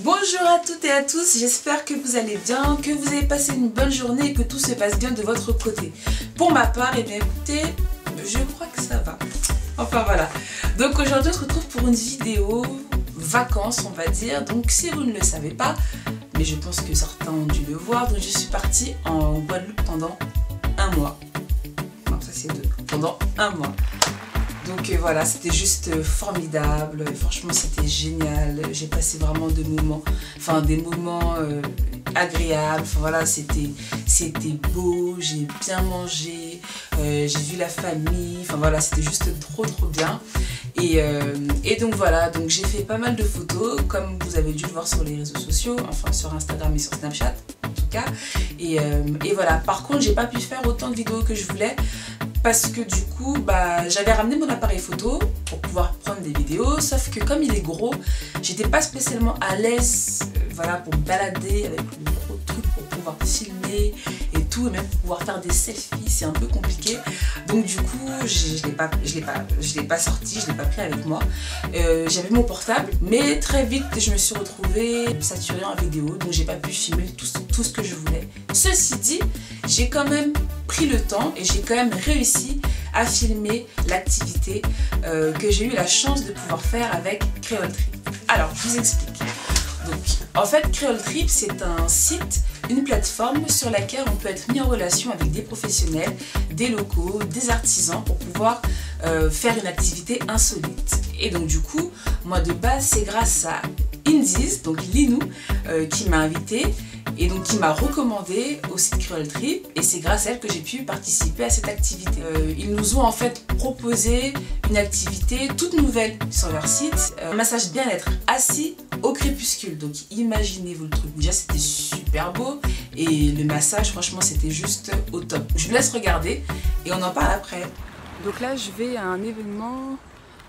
Bonjour à toutes et à tous, j'espère que vous allez bien, que vous avez passé une bonne journée et que tout se passe bien de votre côté. Pour ma part, eh bien écoutez, je crois que ça va. Enfin voilà. Donc aujourd'hui on se retrouve pour une vidéo vacances on va dire. Donc si vous ne le savez pas, mais je pense que certains ont dû le voir, donc je suis partie en Guadeloupe pendant un mois. Non ça c'est deux. Pendant un mois. Donc voilà, c'était juste formidable, franchement c'était génial, j'ai passé vraiment des moments agréables, enfin voilà, c'était beau, j'ai bien mangé, j'ai vu la famille, enfin voilà, c'était juste trop bien. Et donc voilà, donc j'ai fait pas mal de photos, comme vous avez dû le voir sur les réseaux sociaux, enfin sur Instagram et sur Snapchat en tout cas. Et voilà, par contre j'ai pas pu faire autant de vidéos que je voulais, parce que du coup j'avais ramené mon appareil photo pour pouvoir prendre des vidéos, sauf que comme il est gros, j'étais pas spécialement à l'aise voilà, pour me balader avec le gros truc pour pouvoir filmer et tout, et même pour pouvoir faire des selfies, c'est un peu compliqué. Donc du coup je l'ai pas sorti, je l'ai pas pris avec moi. J'avais mon portable, mais très vite je me suis retrouvée saturée en vidéo, donc j'ai pas pu filmer tout ce que je voulais. Ceci dit, j'ai quand même pris le temps et j'ai quand même réussi à filmer l'activité que j'ai eu la chance de pouvoir faire avec Creole Trip. Alors, je vous explique. Donc, en fait, Creole Trip, c'est un site, une plateforme sur laquelle on peut être mis en relation avec des professionnels, des locaux, des artisans pour pouvoir faire une activité insolite. Et donc, du coup, moi de base, c'est grâce à Indies, donc Linou, qui m'a invitée et donc qui m'a recommandé au site Creole Trip, et c'est grâce à elle que j'ai pu participer à cette activité. Ils nous ont en fait proposé une activité toute nouvelle sur leur site, un massage bien-être assis au crépuscule. Donc imaginez-vous le truc, déjà c'était super beau et le massage franchement c'était juste au top. Je vous laisse regarder et on en parle après. Donc là je vais à un événement,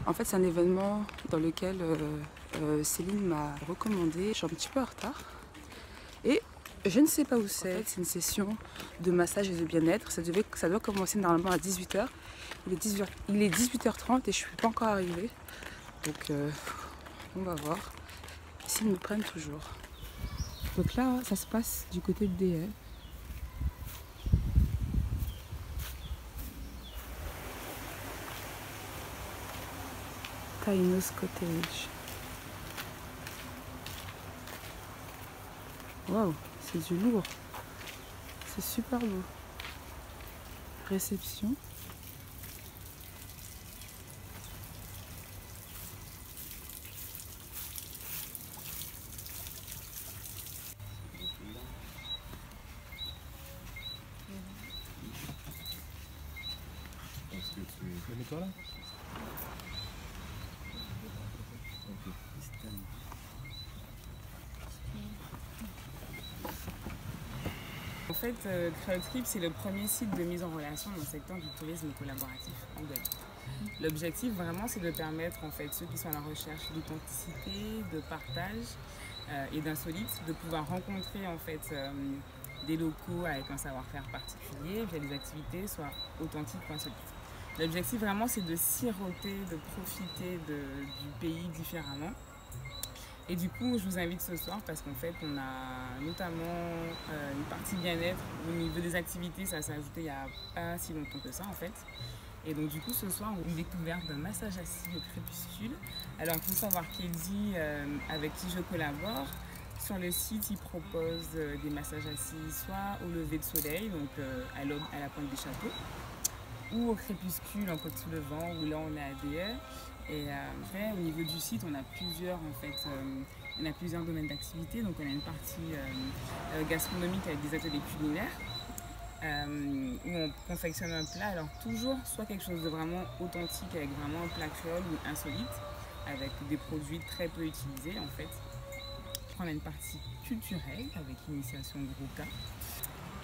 en fait c'est un événement dans lequel Céline m'a recommandé. Je suis un petit peu en retard et je ne sais pas où c'est. En fait, c'est une session de massage et de bien-être. Ça doit commencer normalement à 18 h. Il est 18 h 30 et je ne suis pas encore arrivée. Donc on va voir s'ils me prennent toujours. Donc là, ça se passe du côté de DL. Tainos Cottage. Waouh, c'est du lourd. C'est super beau. Réception. Est-ce que tu le mets-toi là? En fait, Creole Trip, c'est le premier site de mise en relation dans le secteur du tourisme collaboratif en Guadeloupe. L'objectif vraiment, c'est de permettre en fait ceux qui sont à la recherche d'authenticité, de partage et d'insolite, de pouvoir rencontrer en fait des locaux avec un savoir-faire particulier via des activités soit authentiques ou insolites. L'objectif vraiment, c'est de siroter, de profiter du pays différemment. Et du coup, je vous invite ce soir parce qu'en fait, on a notamment une partie bien-être. Au niveau des activités, ça s'est ajouté il n'y a pas si longtemps que ça en fait. Et donc du coup, ce soir, on a une découverte d'un massage assis au crépuscule. Alors, il faut savoir qu'Elsie, avec qui je collabore, sur le site, il propose des massages assis soit au lever de soleil, donc à la pointe des châteaux, ou au crépuscule en côte sous le vent, où là on est à DE. Et après, au niveau du site, on a plusieurs domaines d'activité. Donc on a une partie gastronomique avec des ateliers culinaires où on confectionne un plat. Alors toujours soit quelque chose de vraiment authentique avec vraiment un plat créole ou insolite avec des produits très peu utilisés en fait. On a une partie culturelle avec initiation groupe.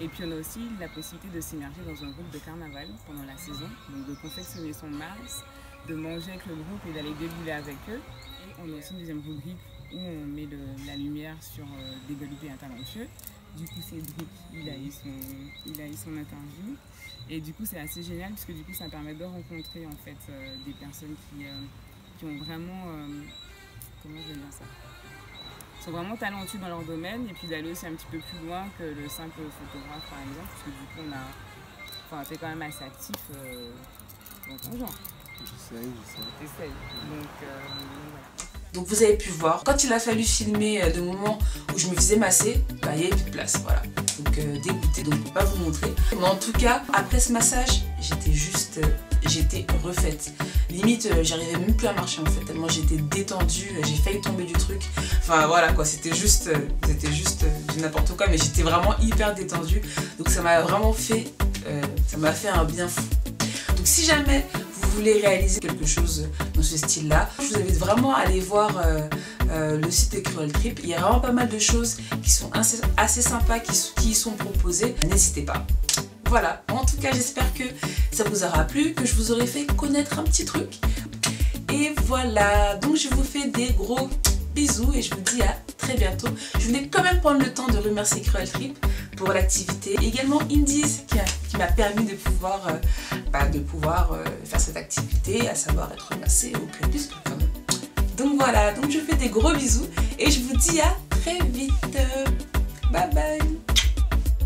Et puis on a aussi la possibilité de s'immerger dans un groupe de carnaval pendant la saison, donc de confectionner son masque, de manger avec le groupe et d'aller débouler avec eux. Et on a aussi une deuxième rubrique où on met la lumière sur des Guadeloupéens talentueux. Du coup, Cédric, il a eu son interview. Et du coup, c'est assez génial puisque du coup, ça permet de rencontrer en fait des personnes qui ont vraiment, comment je vais dire ça, sont vraiment talentueux dans leur domaine et puis d'aller aussi un petit peu plus loin que le simple photographe par exemple, parce que du coup t'es quand même assez actif dans ton genre. J'essaye. Donc voilà. Donc vous avez pu voir, quand il a fallu filmer le moment où je me faisais masser, bah, il n'y avait plus de place, voilà. Donc dégoûtée, donc je ne peux pas vous montrer. Mais en tout cas, après ce massage, j'étais refaite. Limite, j'arrivais même plus à marcher en fait, tellement j'étais détendue, j'ai failli tomber du truc. Enfin voilà quoi, c'était juste du n'importe quoi, mais j'étais vraiment hyper détendue. Donc ça m'a vraiment fait, ça m'a fait un bien fou. Donc si jamais vous voulez réaliser quelque chose dans ce style-là, je vous invite vraiment à aller voir le site de Cruel Trip. Il y a vraiment pas mal de choses qui sont assez sympas qui y sont proposées. N'hésitez pas. Voilà, en tout cas j'espère que ça vous aura plu, que je vous aurai fait connaître un petit truc. Et voilà, donc je vous fais des gros bisous et je vous dis à très bientôt. Je voulais quand même prendre le temps de remercier Cruel Trip pour l'activité. Également Indies qui m'a permis de pouvoir, faire cette activité, à savoir être massée au crépuscule quand même. Donc voilà, donc je fais des gros bisous et je vous dis à très vite. Bye bye.